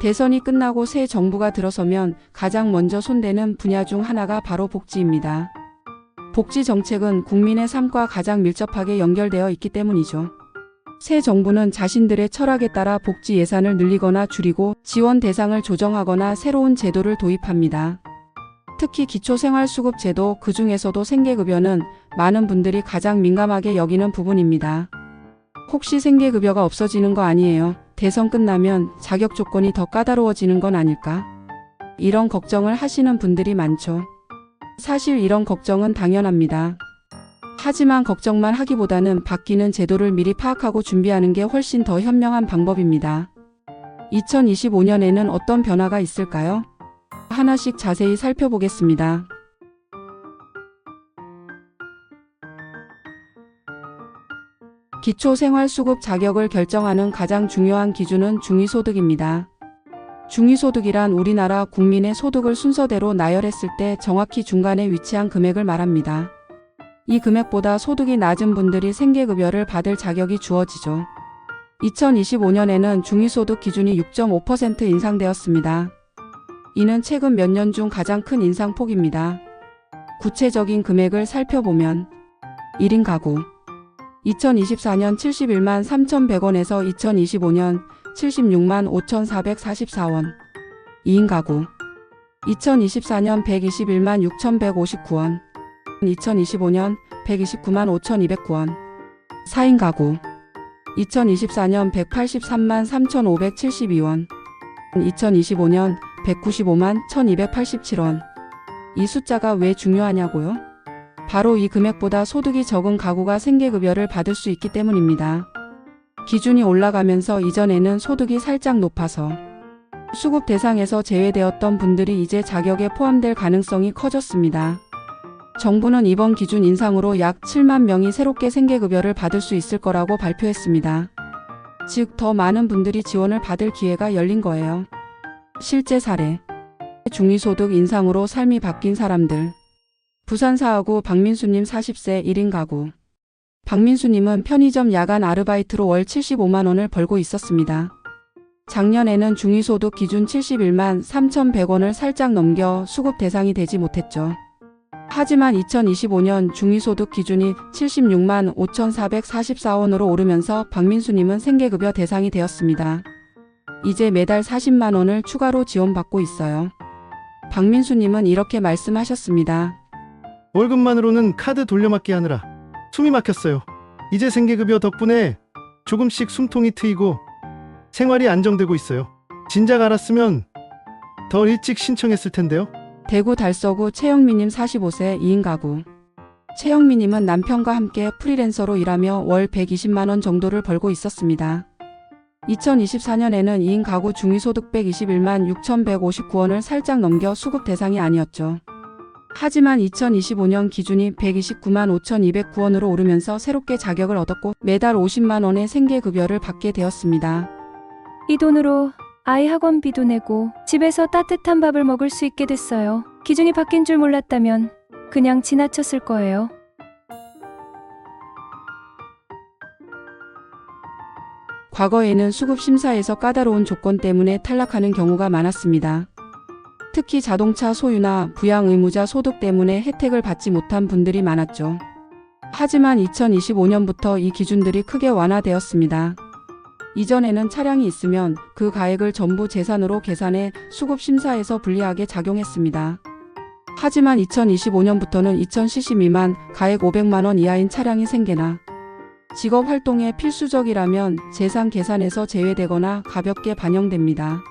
대선이 끝나고 새 정부가 들어서면 가장 먼저 손대는 분야 중 하나가 바로 복지입니다. 복지 정책은 국민의 삶과 가장 밀접하게 연결되어 있기 때문이죠. 새 정부는 자신들의 철학에 따라 복지 예산을 늘리거나 줄이고 지원 대상을 조정하거나 새로운 제도를 도입합니다. 특히 기초생활수급 제도, 그중에서도 생계급여는 많은 분들이 가장 민감하게 여기는 부분입니다. 혹시 생계급여가 없어지는 거 아니에요? 대선 끝나면 자격 조건이 더 까다로워지는 건 아닐까? 이런 걱정을 하시는 분들이 많죠. 사실 이런 걱정은 당연합니다. 하지만 걱정만 하기보다는 바뀌는 제도를 미리 파악하고 준비하는 게 훨씬 더 현명한 방법입니다. 2025년에는 어떤 변화가 있을까요? 하나씩 자세히 살펴보겠습니다. 기초생활수급 자격을 결정하는 가장 중요한 기준은 중위소득입니다. 중위소득이란 우리나라 국민의 소득을 순서대로 나열했을 때 정확히 중간에 위치한 금액을 말합니다. 이 금액보다 소득이 낮은 분들이 생계급여를 받을 자격이 주어지죠. 2025년에는 중위소득 기준이 6.5% 인상되었습니다. 이는 최근 몇 년 중 가장 큰 인상폭입니다. 구체적인 금액을 살펴보면 1인 가구 2024년 71만 3,100원에서 2025년 76만 5,444원 2인 가구 2024년 121만 6,159원 2025년 129만 5,209원 4인 가구 2024년 183만 3,572원 2025년 195만 1,287원 이 숫자가 왜 중요하냐고요? 바로 이 금액보다 소득이 적은 가구가 생계급여를 받을 수 있기 때문입니다. 기준이 올라가면서 이전에는 소득이 살짝 높아서 수급 대상에서 제외되었던 분들이 이제 자격에 포함될 가능성이 커졌습니다. 정부는 이번 기준 인상으로 약 7만 명이 새롭게 생계급여를 받을 수 있을 거라고 발표했습니다. 즉, 더 많은 분들이 지원을 받을 기회가 열린 거예요. 실제 사례. 중위소득 인상으로 삶이 바뀐 사람들. 부산 사하구 박민수님 40세 1인 가구. 박민수님은 편의점 야간 아르바이트로 월 75만 원을 벌고 있었습니다. 작년에는 중위소득 기준 71만 3,100원을 살짝 넘겨 수급 대상이 되지 못했죠. 하지만 2025년 중위소득 기준이 76만 5,444원으로 오르면서 박민수님은 생계급여 대상이 되었습니다. 이제 매달 40만 원을 추가로 지원받고 있어요. 박민수님은 이렇게 말씀하셨습니다. 월급만으로는 카드 돌려막기 하느라 숨이 막혔어요. 이제 생계급여 덕분에 조금씩 숨통이 트이고 생활이 안정되고 있어요. 진작 알았으면 더 일찍 신청했을 텐데요. 대구 달서구 최영미님 45세 2인 가구. 최영미님은 남편과 함께 프리랜서로 일하며 월 120만 원 정도를 벌고 있었습니다. 2024년에는 2인 가구 중위소득 121만 6,159원을 살짝 넘겨 수급 대상이 아니었죠. 하지만 2025년 기준이 129만 5,209원으로 오르면서 새롭게 자격을 얻었고 매달 50만 원의 생계급여를 받게 되었습니다. 이 돈으로 아이 학원비도 내고 집에서 따뜻한 밥을 먹을 수 있게 됐어요. 기준이 바뀐 줄 몰랐다면 그냥 지나쳤을 거예요. 과거에는 수급심사에서 까다로운 조건 때문에 탈락하는 경우가 많았습니다. 특히 자동차 소유나 부양 의무자 소득 때문에 혜택을 받지 못한 분들이 많았죠. 하지만 2025년부터 이 기준들이 크게 완화되었습니다. 이전에는 차량이 있으면 그 가액을 전부 재산으로 계산해 수급심사에서 불리하게 작용했습니다. 하지만 2025년부터는 2000cc 미만 가액 500만 원 이하인 차량이 생계나 직업 활동에 필수적이라면 재산 계산에서 제외되거나 가볍게 반영됩니다.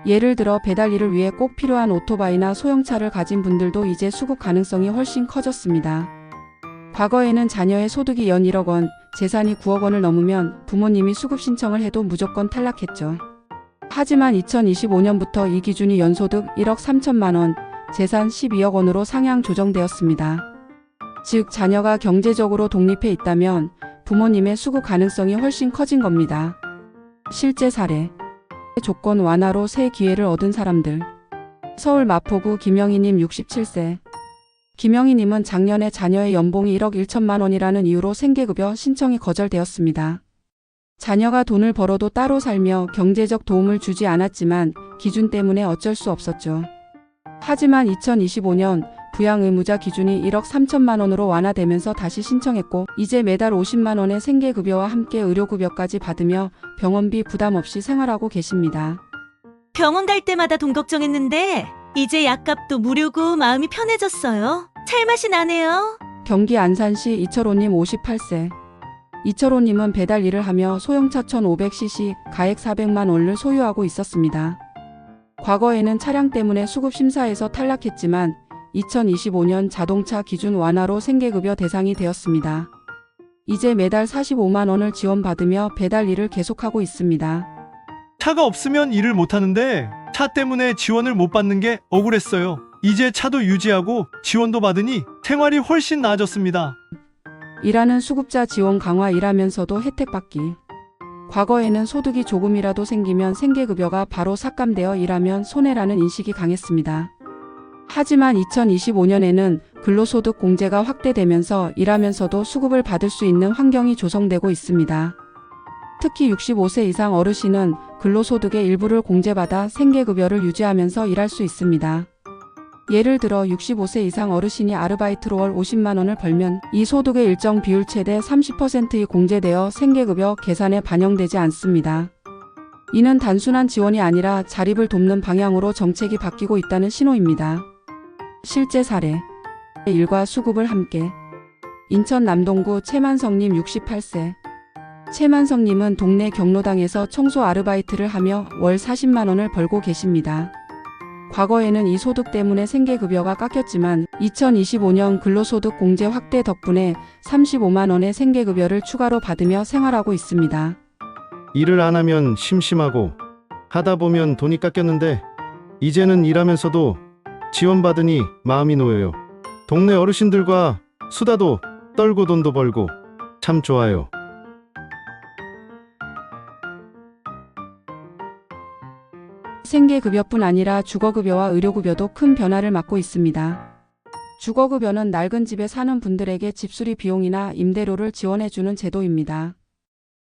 예를 들어 배달 일을 위해 꼭 필요한 오토바이나 소형차를 가진 분들도 이제 수급 가능성이 훨씬 커졌습니다. 과거에는 자녀의 소득이 연 1억 원, 재산이 9억 원을 넘으면 부모님이 수급 신청을 해도 무조건 탈락했죠. 하지만 2025년부터 이 기준이 연소득 1억 3천만 원, 재산 12억 원으로 상향 조정되었습니다. 즉, 자녀가 경제적으로 독립해 있다면 부모님의 수급 가능성이 훨씬 커진 겁니다. 실제 사례. 조건 완화로 새 기회를 얻은 사람들. 서울 마포구 김영희님 67세. 김영희님은 작년에 자녀의 연봉이 1억 1천만 원이라는 이유로 생계급여 신청이 거절되었습니다. 자녀가 돈을 벌어도 따로 살며 경제적 도움을 주지 않았지만 기준 때문에 어쩔 수 없었죠. 하지만 2025년 부양 의무자 기준이 1억 3천만 원으로 완화되면서 다시 신청했고 이제 매달 50만 원의 생계급여와 함께 의료급여까지 받으며 병원비 부담 없이 생활하고 계십니다. 병원 갈 때마다 돈 걱정했는데 이제 약값도 무료고 마음이 편해졌어요. 살맛이 나네요. 경기 안산시 이철호님 58세. 이철호님은 배달 일을 하며 소형차 1500cc 가액 400만 원을 소유하고 있었습니다. 과거에는 차량 때문에 수급심사에서 탈락했지만 2025년 자동차 기준 완화로 생계급여 대상이 되었습니다. 이제 매달 45만 원을 지원받으며 배달 일을 계속하고 있습니다. 차가 없으면 일을 못하는데 차 때문에 지원을 못 받는 게 억울했어요. 이제 차도 유지하고 지원도 받으니 생활이 훨씬 나아졌습니다. 일하는 수급자 지원 강화 일하면서도 혜택 받기. 과거에는 소득이 조금이라도 생기면 생계급여가 바로 삭감되어 일하면 손해라는 인식이 강했습니다. 하지만 2025년에는 근로소득 공제가 확대되면서 일하면서도 수급을 받을 수 있는 환경이 조성되고 있습니다. 특히 65세 이상 어르신은 근로소득의 일부를 공제받아 생계급여를 유지하면서 일할 수 있습니다. 예를 들어 65세 이상 어르신이 아르바이트로 월 50만 원을 벌면 이 소득의 일정 비율 최대 30%이 공제되어 생계급여 계산에 반영되지 않습니다. 이는 단순한 지원이 아니라 자립을 돕는 방향으로 정책이 바뀌고 있다는 신호입니다. 실제 사례. 일과 수급을 함께. 인천 남동구 최만성님 68세. 최만성님은 동네 경로당에서 청소 아르바이트를 하며 월 40만 원을 벌고 계십니다. 과거에는 이 소득 때문에 생계급여가 깎였지만 2025년 근로소득 공제 확대 덕분에 35만 원의 생계급여를 추가로 받으며 생활하고 있습니다. 일을 안 하면 심심하고 하다 보면 돈이 깎였는데 이제는 일하면서도 지원받으니 마음이 놓여요. 동네 어르신들과 수다도 떨고 돈도 벌고 참 좋아요. 생계급여뿐 아니라 주거급여와 의료급여도 큰 변화를 맞고 있습니다. 주거급여는 낡은 집에 사는 분들에게 집수리 비용이나 임대료를 지원해주는 제도입니다.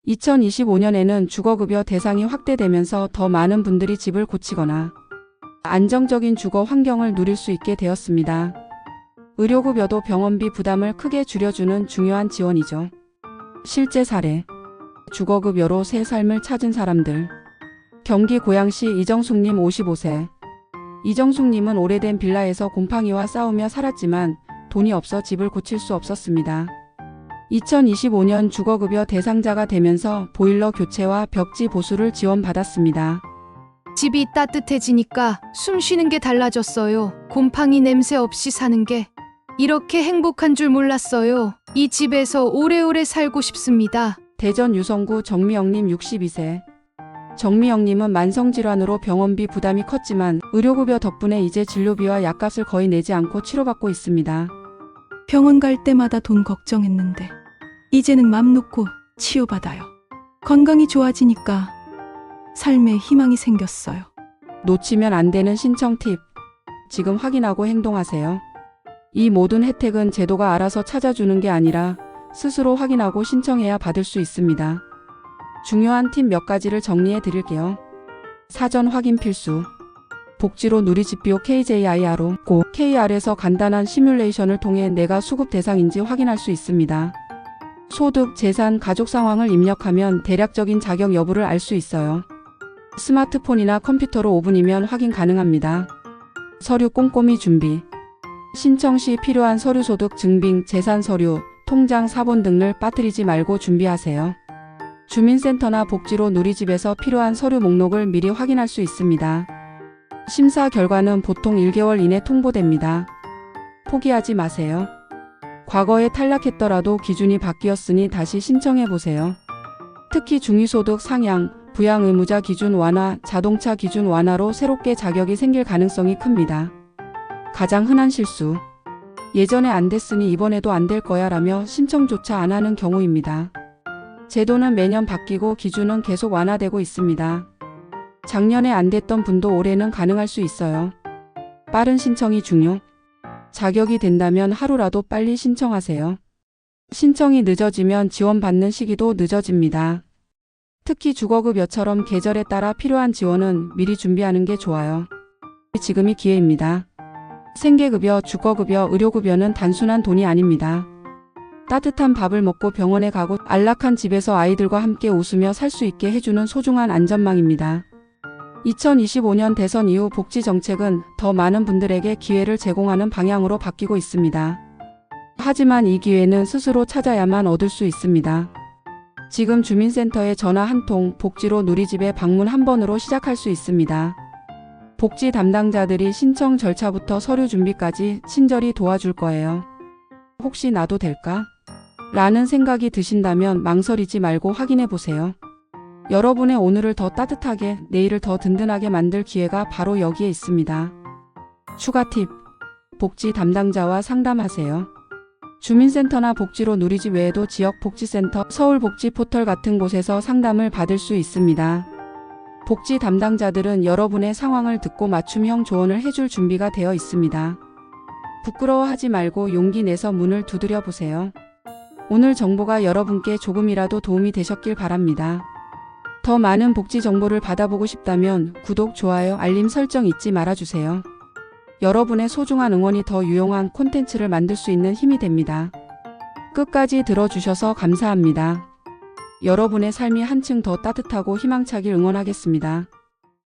2025년에는 주거급여 대상이 확대되면서 더 많은 분들이 집을 고치거나 안정적인 주거 환경을 누릴 수 있게 되었습니다. 의료급여도 병원비 부담을 크게 줄여주는 중요한 지원이죠. 실제 사례. 주거급여로 새 삶을 찾은 사람들. 경기 고양시 이정숙님 55세. 이정숙님은 오래된 빌라에서 곰팡이와 싸우며 살았지만 돈이 없어 집을 고칠 수 없었습니다. 2025년 주거급여 대상자가 되면서 보일러 교체와 벽지 보수를 지원받았습니다. 집이 따뜻해지니까 숨 쉬는 게 달라졌어요. 곰팡이 냄새 없이 사는 게 이렇게 행복한 줄 몰랐어요. 이 집에서 오래오래 살고 싶습니다. 대전 유성구 정미영님 62세. 정미영님은 만성질환으로 병원비 부담이 컸지만 의료급여 덕분에 이제 진료비와 약값을 거의 내지 않고 치료받고 있습니다. 병원 갈 때마다 돈 걱정했는데 이제는 맘 놓고 치유받아요. 건강이 좋아지니까 삶에 희망이 생겼어요. 놓치면 안 되는 신청 팁. 지금 확인하고 행동하세요. 이 모든 혜택은 제도가 알아서 찾아주는 게 아니라 스스로 확인하고 신청해야 받을 수 있습니다. 중요한 팁 몇 가지를 정리해 드릴게요. 사전 확인 필수. 복지로 누리집비호 KJIR로 고 KR에서 간단한 시뮬레이션을 통해 내가 수급 대상인지 확인할 수 있습니다. 소득, 재산, 가족 상황을 입력하면 대략적인 자격 여부를 알 수 있어요. 스마트폰이나 컴퓨터로 5분이면 확인 가능합니다. 서류 꼼꼼히 준비. 신청 시 필요한 서류 소득 증빙, 재산 서류, 통장 사본 등을 빠뜨리지 말고 준비하세요. 주민센터나 복지로 누리집에서 필요한 서류 목록을 미리 확인할 수 있습니다. 심사 결과는 보통 1개월 이내 통보됩니다. 포기하지 마세요. 과거에 탈락했더라도 기준이 바뀌었으니 다시 신청해보세요. 특히 중위소득 상향, 부양 의무자 기준 완화, 자동차 기준 완화로 새롭게 자격이 생길 가능성이 큽니다. 가장 흔한 실수. 예전에 안 됐으니 이번에도 안 될 거야 라며 신청조차 안 하는 경우입니다. 제도는 매년 바뀌고 기준은 계속 완화되고 있습니다. 작년에 안 됐던 분도 올해는 가능할 수 있어요. 빠른 신청이 중요. 자격이 된다면 하루라도 빨리 신청하세요. 신청이 늦어지면 지원받는 시기도 늦어집니다. 특히 주거급여처럼 계절에 따라 필요한 지원은 미리 준비하는 게 좋아요. 지금이 기회입니다. 생계급여, 주거급여, 의료급여는 단순한 돈이 아닙니다. 따뜻한 밥을 먹고 병원에 가고 안락한 집에서 아이들과 함께 웃으며 살 수 있게 해주는 소중한 안전망입니다. 2025년 대선 이후 복지 정책은 더 많은 분들에게 기회를 제공하는 방향으로 바뀌고 있습니다. 하지만 이 기회는 스스로 찾아야만 얻을 수 있습니다. 지금 주민센터에 전화 한 통, 복지로 누리집에 방문 한 번으로 시작할 수 있습니다. 복지 담당자들이 신청 절차부터 서류 준비까지 친절히 도와줄 거예요. 혹시 나도 될까? 라는 생각이 드신다면 망설이지 말고 확인해 보세요. 여러분의 오늘을 더 따뜻하게, 내일을 더 든든하게 만들 기회가 바로 여기에 있습니다. 추가 팁. 복지 담당자와 상담하세요. 주민센터나 복지로 누리집 외에도 지역복지센터, 서울복지포털 같은 곳에서 상담을 받을 수 있습니다. 복지 담당자들은 여러분의 상황을 듣고 맞춤형 조언을 해줄 준비가 되어 있습니다. 부끄러워하지 말고 용기 내서 문을 두드려 보세요. 오늘 정보가 여러분께 조금이라도 도움이 되셨길 바랍니다. 더 많은 복지 정보를 받아보고 싶다면 구독, 좋아요, 알림 설정 잊지 말아주세요. 여러분의 소중한 응원이 더 유용한 콘텐츠를 만들 수 있는 힘이 됩니다. 끝까지 들어주셔서 감사합니다. 여러분의 삶이 한층 더 따뜻하고 희망차길 응원하겠습니다.